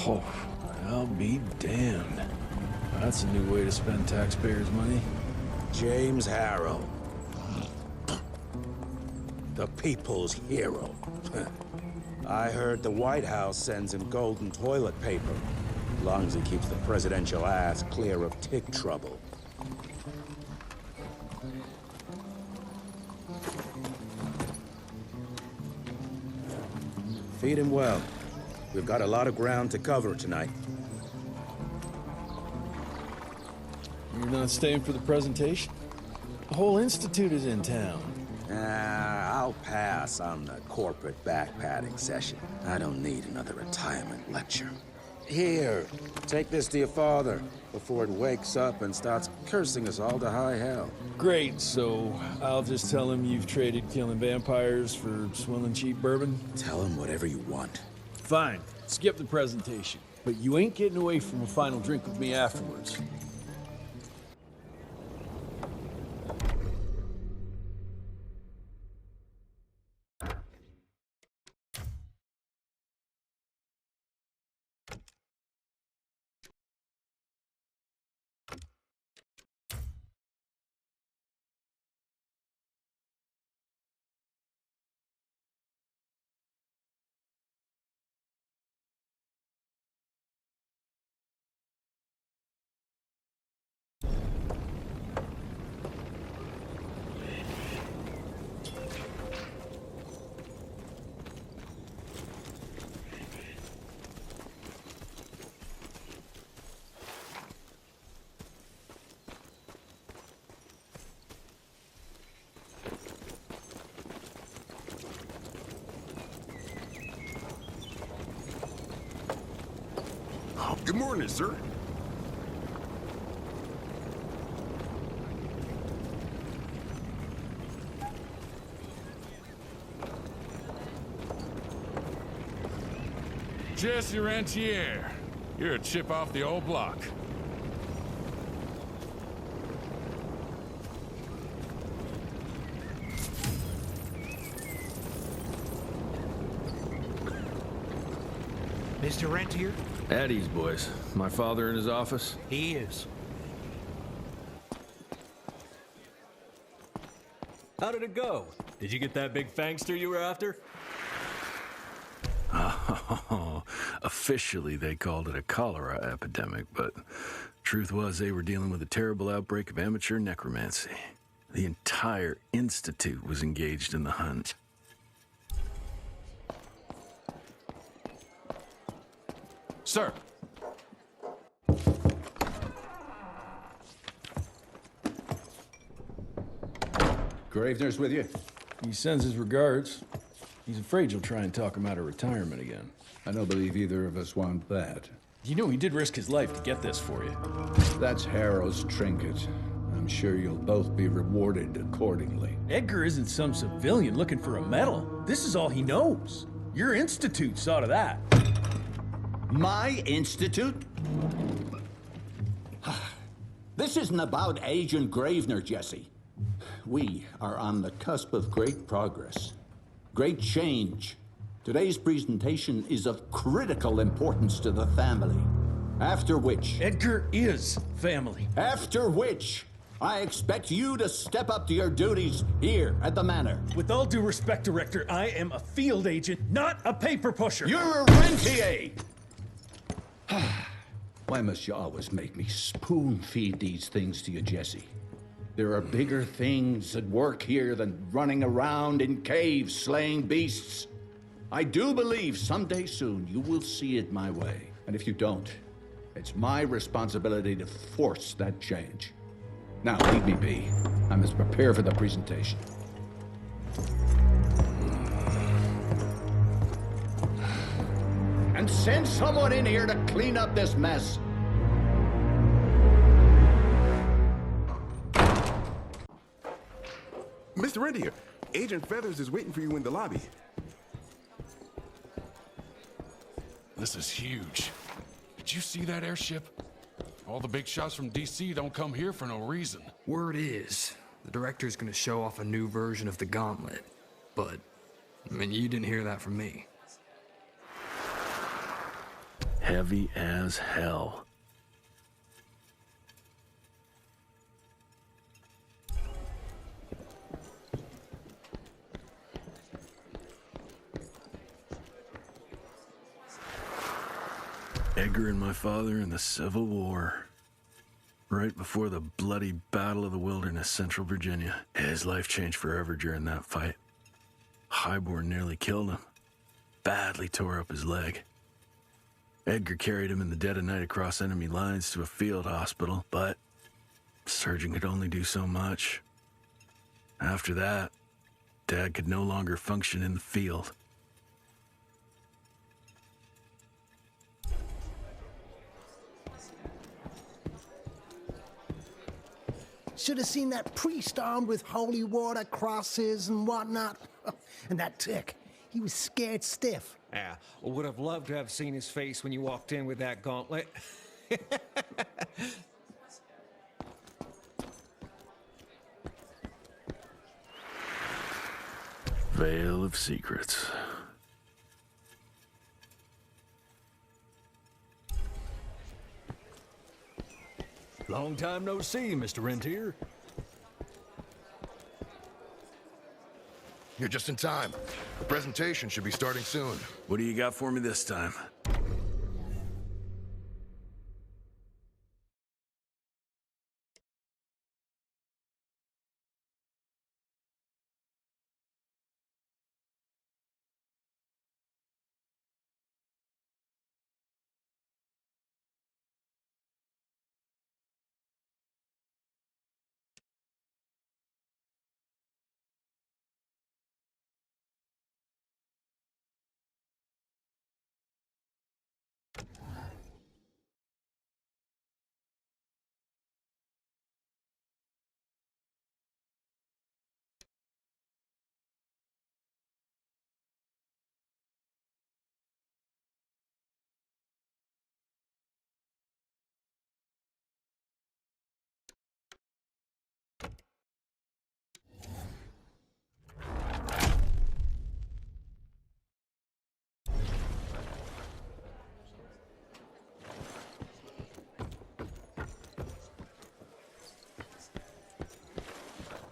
Oh, I'll be damned. That's a new way to spend taxpayers' money. James Harrow. The people's hero. I heard the White House sends him golden toilet paper, as long as he keeps the presidential ass clear of tick trouble. Feed him well. We've got a lot of ground to cover tonight. You're not staying for the presentation? The whole Institute is in town. I'll pass on the corporate backpatting session. I don't need another retirement lecture. Here, take this to your father before it wakes up and starts cursing us all to high hell. Great, so I'll just tell him you've traded killing vampires for swilling cheap bourbon? Tell him whatever you want. Fine, skip the presentation. But you ain't getting away from a final drink with me afterwards. Good morning, sir. Jesse Rentier. You're a chip off the old block. Mr. Rentier? At ease, boys. My father in his office? He is. How did it go? Did you get that big fangster you were after? Oh, officially they called it a cholera epidemic, but truth was they were dealing with a terrible outbreak of amateur necromancy. The entire Institute was engaged in the hunt. Sir. Gravener's with you? He sends his regards. He's afraid you'll try and talk him out of retirement again. I don't believe either of us want that. You know he did risk his life to get this for you. That's Harrow's trinket. I'm sure you'll both be rewarded accordingly. Edgar isn't some civilian looking for a medal. This is all he knows. Your Institute saw to that. My Institute? This isn't about Agent Gravener, Jesse. We are on the cusp of great progress, great change. Today's presentation is of critical importance to the family. After which... Edgar is family. After which, I expect you to step up to your duties here at the Manor. With all due respect, Director, I am a field agent, not a paper pusher. You're a rentier! Why must you always make me spoon-feed these things to you, Jesse? There are bigger things at work here than running around in caves slaying beasts. I do believe someday soon you will see it my way. And if you don't, it's my responsibility to force that change. Now, leave me be. I must prepare for the presentation. And send someone in here to clean up this mess. Mr. Rentier, Agent Feathers is waiting for you in the lobby. This is huge. Did you see that airship? All the big shots from DC don't come here for no reason. Word is, The director's gonna show off a new version of the gauntlet. But, I mean, you didn't hear that from me. Heavy as hell. Edgar and my father in the Civil War. Right before the bloody Battle of the Wilderness, Central Virginia. His life changed forever during that fight. Highborn nearly killed him. Badly tore up his leg. Edgar carried him in the dead of night across enemy lines to a field hospital, but the surgeon could only do so much. After that, Dad could no longer function in the field. Should have seen that priest armed with holy water, crosses, and whatnot. And that tick, he was scared stiff. Yeah, would have loved to have seen his face when you walked in with that gauntlet. Veil of Secrets. Long time no see, Mr. Rentier. You're just in time. The presentation should be starting soon. What do you got for me this time?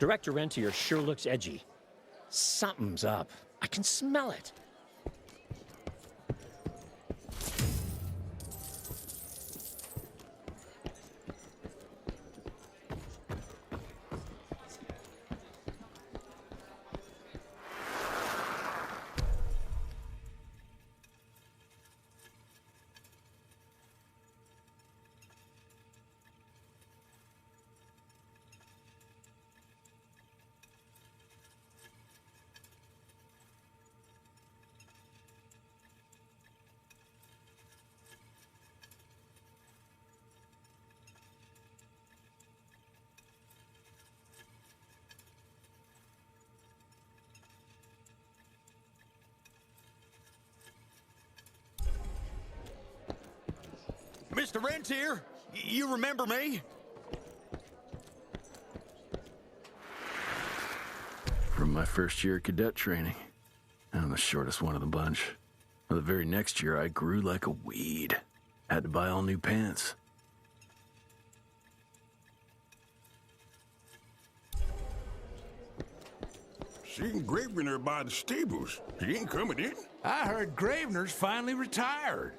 Director Rentier sure looks edgy. Something's up. I can smell it. Mr. Rentier, you remember me? From my first year of cadet training. I'm the shortest one of the bunch. The very next year, I grew like a weed. Had to buy all new pants. Seen Gravener by the stables. He ain't coming in. I heard Gravener's finally retired.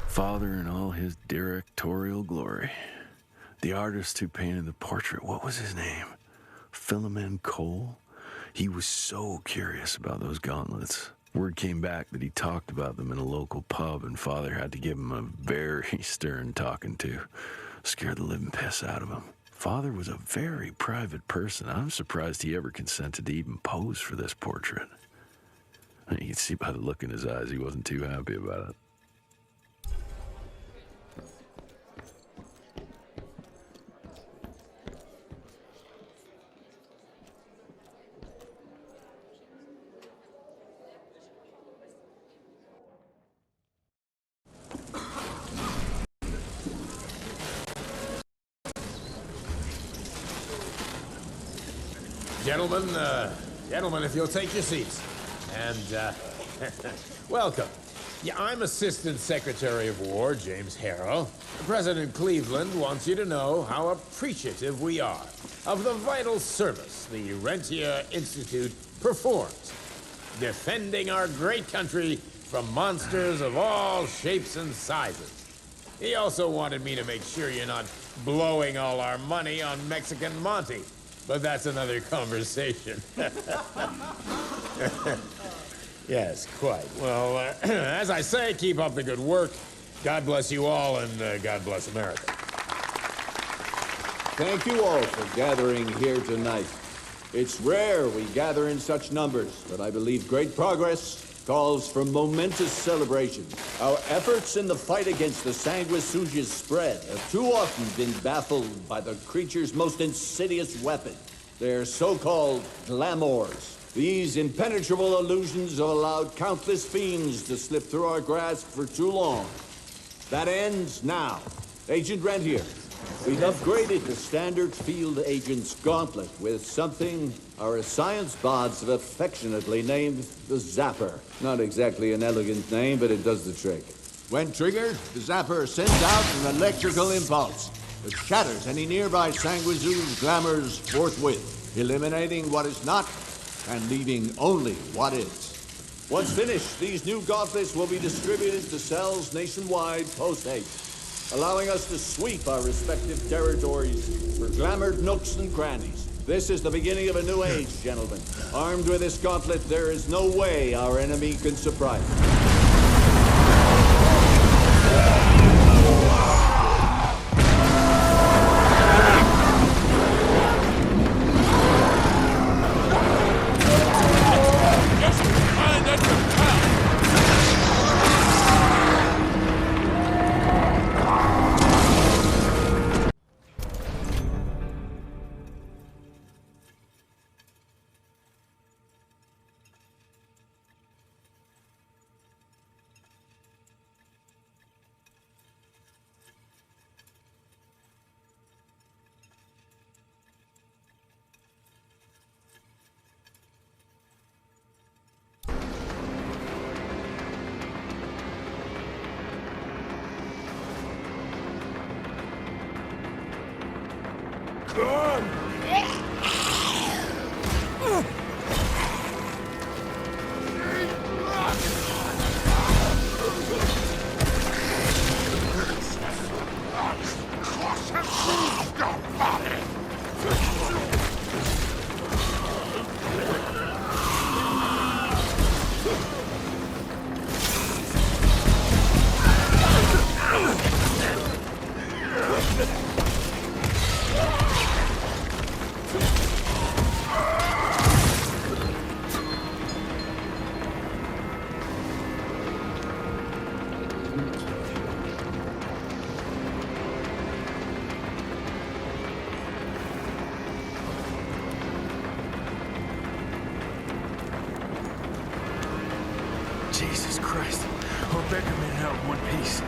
Father in all his directorial glory. The artist who painted the portrait, what was his name? Philomen Cole? He was so curious about those gauntlets. Word came back that he talked about them in a local pub, and Father had to give him a very stern talking to. Scared the living piss out of him. Father was a very private person. I'm surprised he ever consented to even pose for this portrait. You can see by the look in his eyes he wasn't too happy about it. Gentlemen, if you'll take your seats. And, welcome. Yeah, I'm Assistant Secretary of War, James Harrow. President Cleveland wants you to know how appreciative we are of the vital service the Rentier Institute performs, defending our great country from monsters of all shapes and sizes. He also wanted me to make sure you're not blowing all our money on Mexican Monty, but that's another conversation. Yes, quite. Well, as I say, keep up the good work. God bless you all, and God bless America. Thank you all for gathering here tonight. It's rare we gather in such numbers, but I believe great progress calls for momentous celebration. Our efforts in the fight against the sanguisuga's spread have too often been baffled by the creature's most insidious weapon, their so-called glamours. These impenetrable illusions have allowed countless fiends to slip through our grasp for too long. That ends now. Agent Rentier, we've upgraded the standard field agent's gauntlet with something our science bots have affectionately named the Zapper. Not exactly an elegant name, but it does the trick. When triggered, the Zapper sends out an electrical impulse that shatters any nearby sanguisuga's glamours forthwith, eliminating what is not and leaving only what is. Once finished, these new gauntlets will be distributed to cells nationwide post-haste, allowing us to sweep our respective territories for glamored nooks and crannies. This is the beginning of a new age, gentlemen. Armed with this gauntlet, there is no way our enemy can surprise us. Jesus Christ. Hope Edgar made it out in one piece.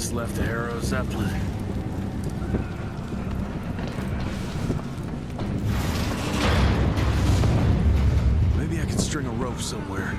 what's left of Harrow Zeppelin. Maybe I can string a rope somewhere.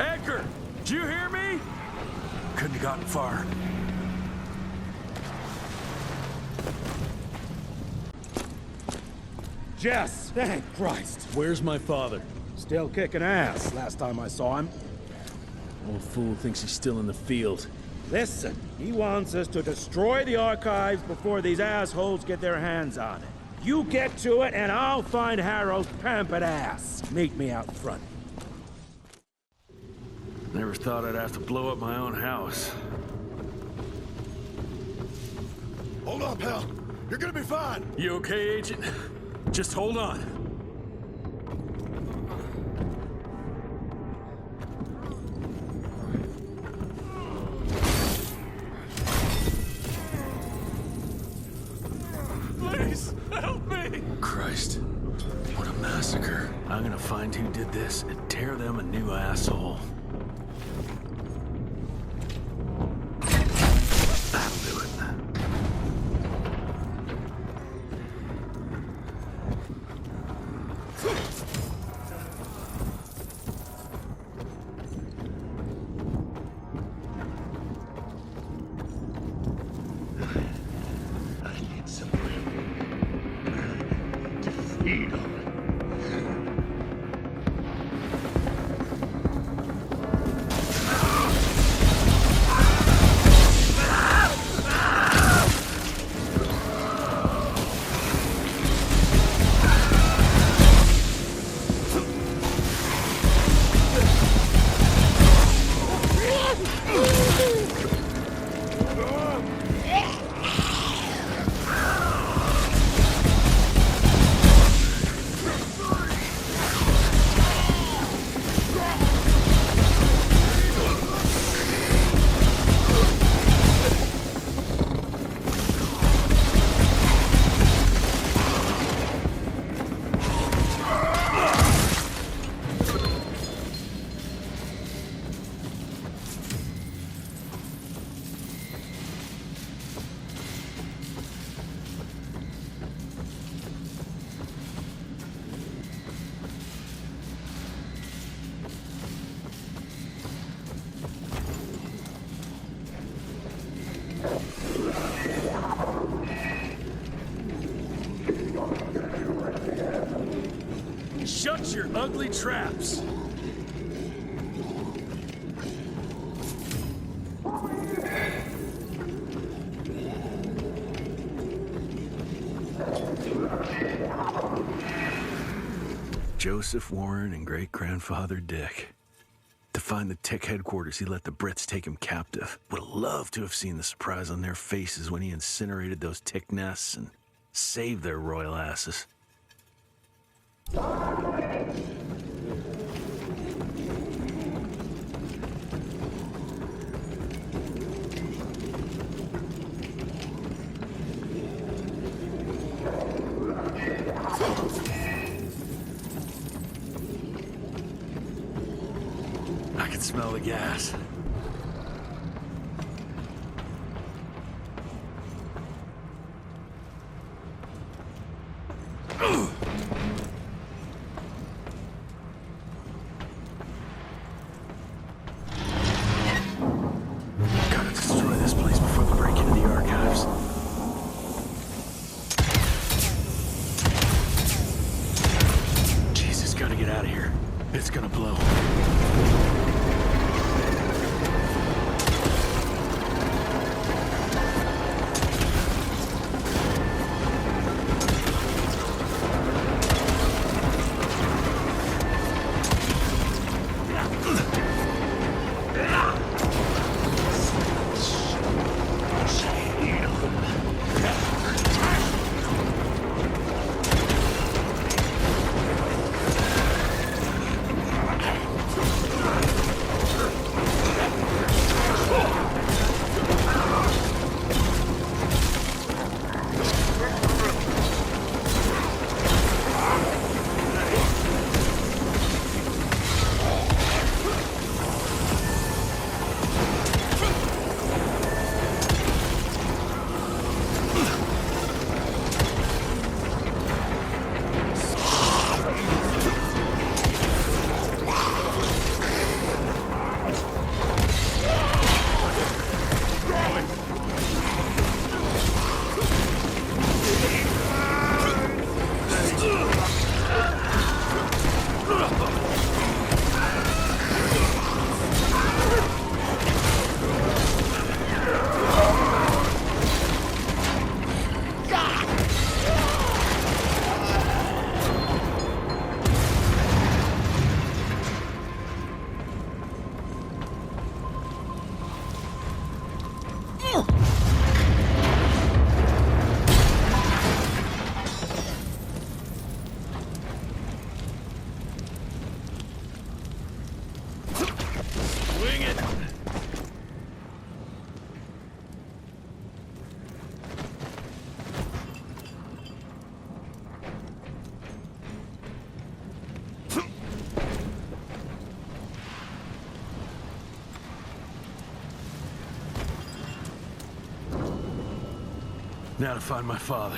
Edgar! Did you hear me? Couldn't have gotten far. Jess, thank Christ. Where's my father? Still kicking ass last time I saw him. Old fool thinks he's still in the field. Listen, he wants us to destroy the archives before these assholes get their hands on it. You get to it, and I'll find Harrow's pampered ass. Meet me out front. Never thought I'd have to blow up my own house. Hold on, pal. You're gonna be fine. You okay, Agent? Just hold on. Please, help me! Christ, what a massacre. I'm gonna find who did this and tear them a new asshole. That'll do it. Shut your ugly traps! Joseph Warren and great-grandfather Dick. To find the Tick headquarters, he let the Brits take him captive. Would have loved to have seen the surprise on their faces when he incinerated those Tick nests and saved their royal asses. I can smell the gas. Gotta destroy this place before they break into the archives. Jesus, gotta get out of here. It's gonna blow. Now to find my father.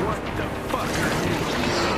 What the fuck are you?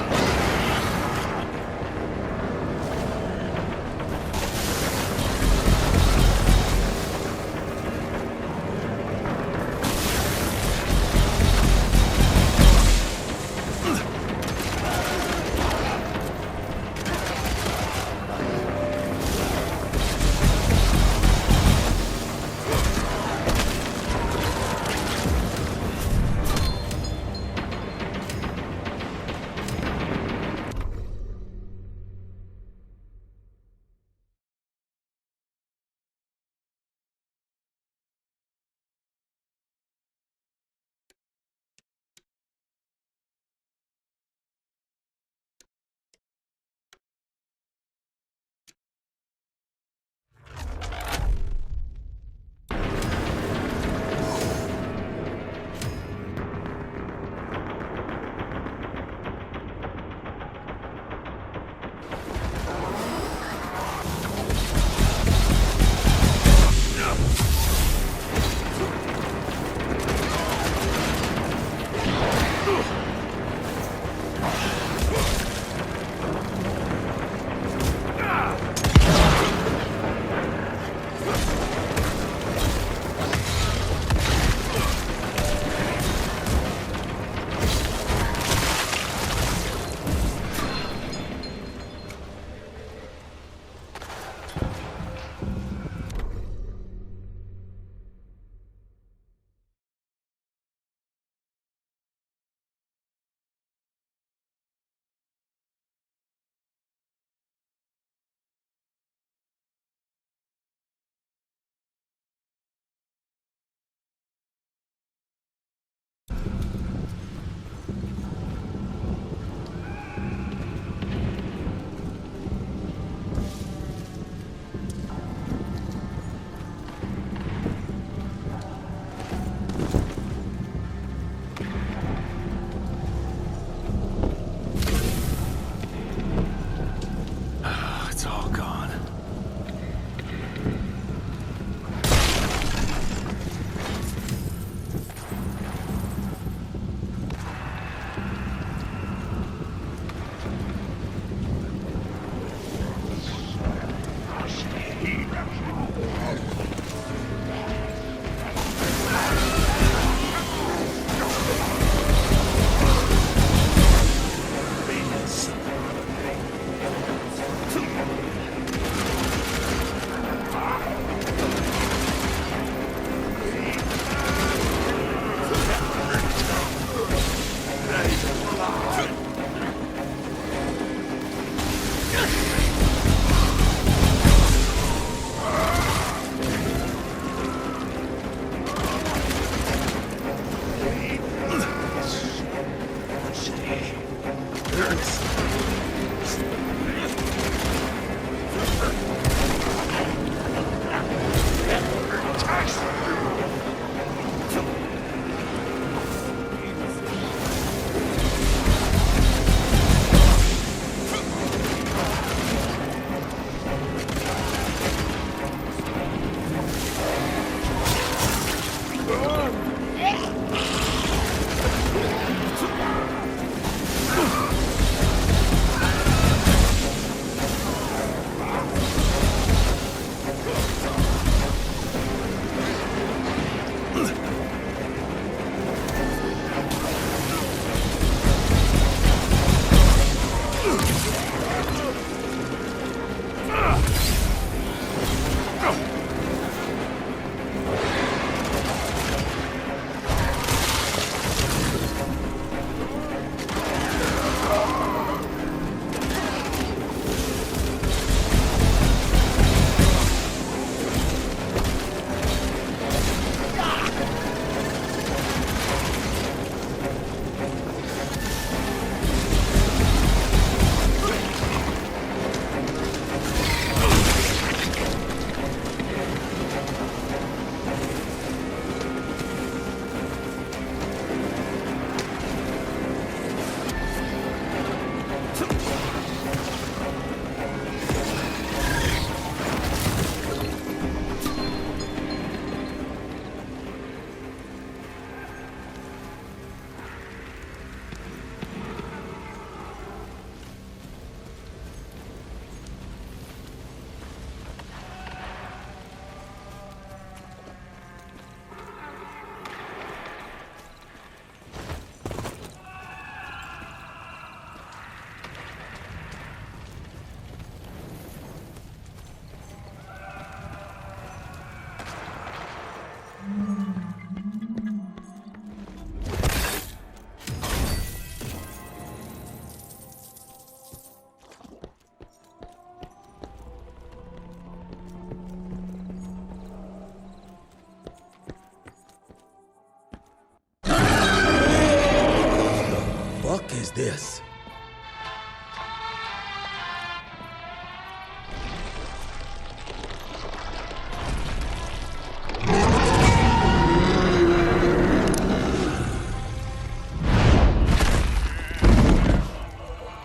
this.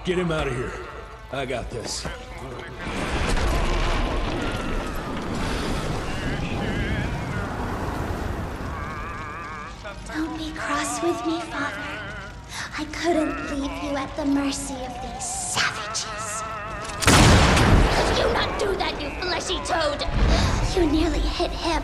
Get him out of here. I got this. Don't be cross with me, Father. I couldn't leave you at the mercy of these savages. Could you not do that, you fleshy toad? You nearly hit him.